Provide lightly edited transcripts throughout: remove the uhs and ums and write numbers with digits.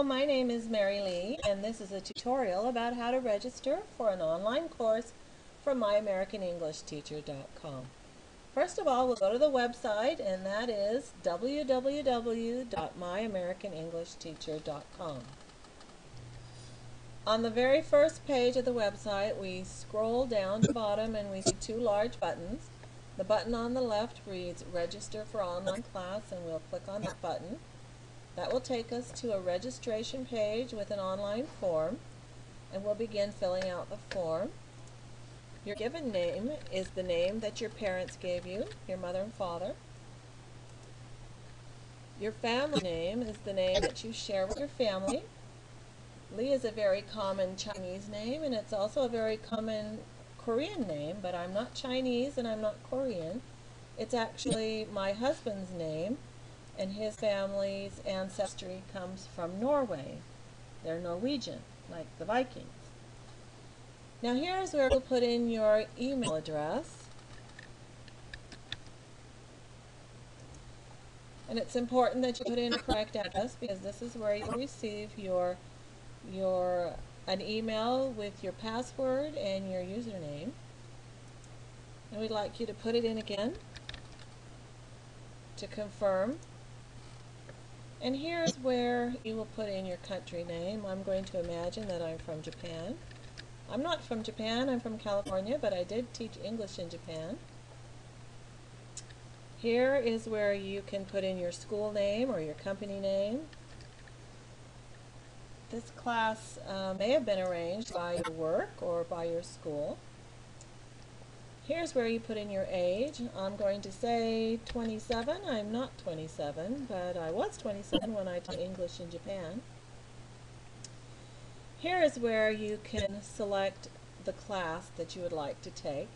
my name is Mary Lee, and this is a tutorial about how to register for an online course from myamericanenglishteacher.com. First of all, we'll go to the website, and that is www.myamericanenglishteacher.com. On the very first page of the website, we scroll down to the bottom and we see two large buttons. The button on the left reads Register for Online Class, and we'll click on that button. That will take us to a registration page with an online form, and we'll begin filling out the form. Your given name is the name that your parents gave you, your mother and father. Your family name is the name that you share with your family. Lee is a very common Chinese name, and it's also a very common Korean name, but I'm not Chinese and I'm not Korean. It's actually my husband's name, and his family's ancestry comes from Norway. They're Norwegian, like the Vikings. Now here's where you'll put in your email address. And it's important that you put in a correct address, because this is where you'll receive an email with your password and your username. And we'd like you to put it in again to confirm. And here's where you will put in your country name. I'm going to imagine that I'm from Japan. I'm not from Japan, I'm from California, but I did teach English in Japan. Here is where you can put in your school name or your company name. This class may have been arranged by your work or by your school. Here's where you put in your age. I'm going to say 27. I'm not 27, but I was 27 when I taught English in Japan. Here is where you can select the class that you would like to take.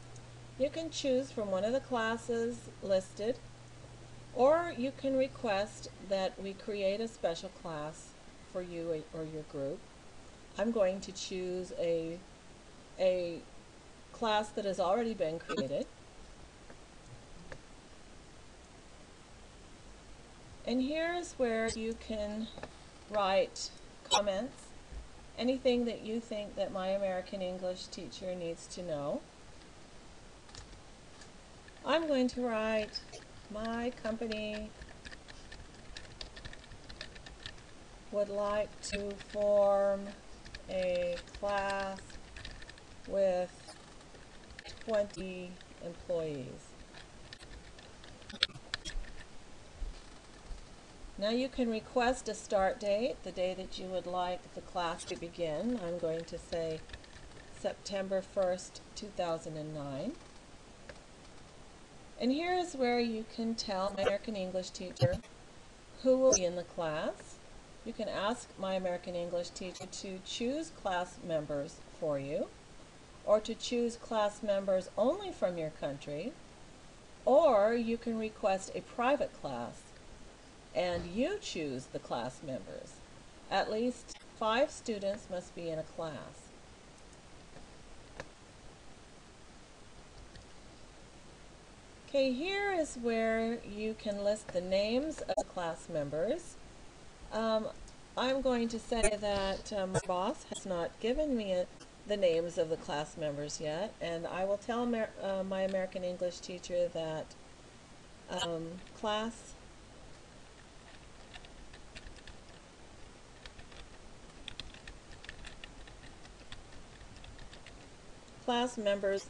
You can choose from one of the classes listed, or you can request that we create a special class for you or your group. I'm going to choose a class that has already been created. And here's where you can write comments, anything that you think that My American English Teacher needs to know. I'm going to write, my company would like to form a class with 20 employees. Now you can request a start date, the day that you would like the class to begin. I'm going to say September 1st, 2009. And here is where you can tell My American English Teacher who will be in the class. You can ask My American English Teacher to choose class members for you, or to choose class members only from your country, or you can request a private class and you choose the class members. At least 5 students must be in a class. Okay, here is where you can list the names of the class members. I'm going to say that my boss has not given me the names of the class members yet, and I will tell My American English Teacher that class members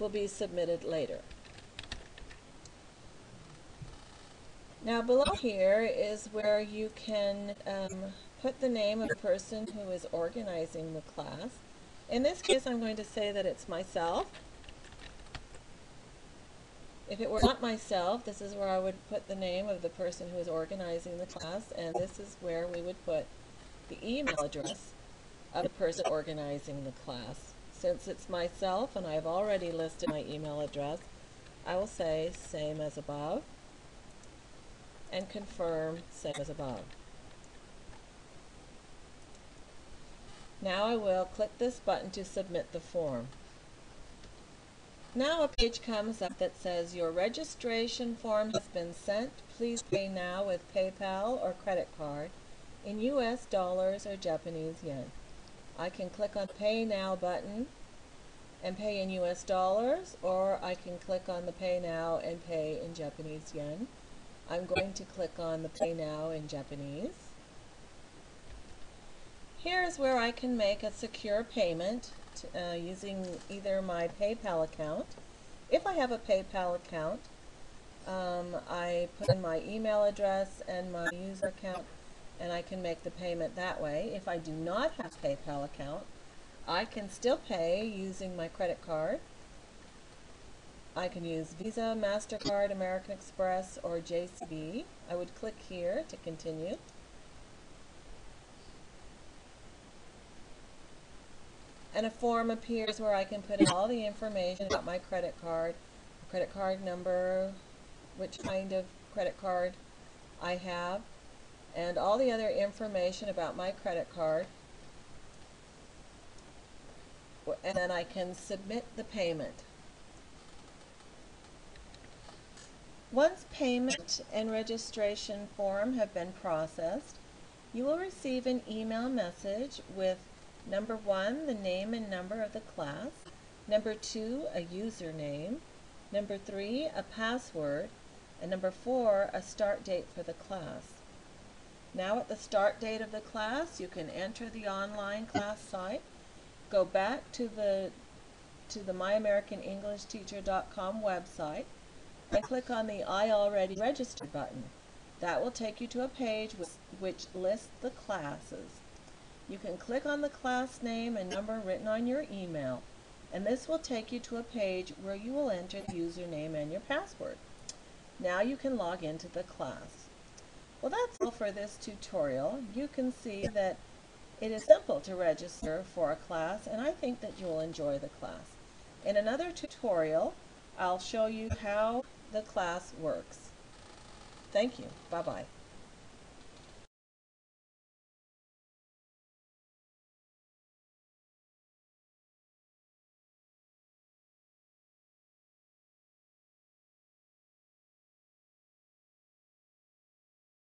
will be submitted later. Now below here is where you can put the name of the person who is organizing the class. In this case, I'm going to say that it's myself. If it were not myself, this is where I would put the name of the person who is organizing the class, and this is where we would put the email address of the person organizing the class. Since it's myself and I've already listed my email address, I will say same as above and confirm same as above. Now I will click this button to submit the form. Now a page comes up that says your registration form has been sent. Please pay now with PayPal or credit card in US dollars or Japanese yen. I can click on Pay Now button and pay in US dollars, or I can click on the Pay Now and pay in Japanese yen. I'm going to click on the Pay Now in Japanese. Here's where I can make a secure payment using either my PayPal account. If I have a PayPal account, I put in my email address and my user account, and I can make the payment that way. If I do not have a PayPal account, I can still pay using my credit card. I can use Visa, MasterCard, American Express, or JCB. I would click here to continue. And a form appears where I can put in all the information about my credit card number, which kind of credit card I have, and all the other information about my credit card. And then I can submit the payment. Once payment and registration form have been processed, you will receive an email message with number 1, the name and number of the class, number 2, a username, number 3, a password, and number 4, a start date for the class. Now at the start date of the class, you can enter the online class site, go back to the myamericanenglishteacher.com website, and click on the I already registered button. That will take you to a page which lists the classes. You can click on the class name and number written on your email, and this will take you to a page where you will enter the username and your password. Now you can log into the class. Well, that's all for this tutorial. You can see that it is simple to register for a class, and I think that you'll enjoy the class. In another tutorial, I'll show you how the class works. Thank you. Bye-bye.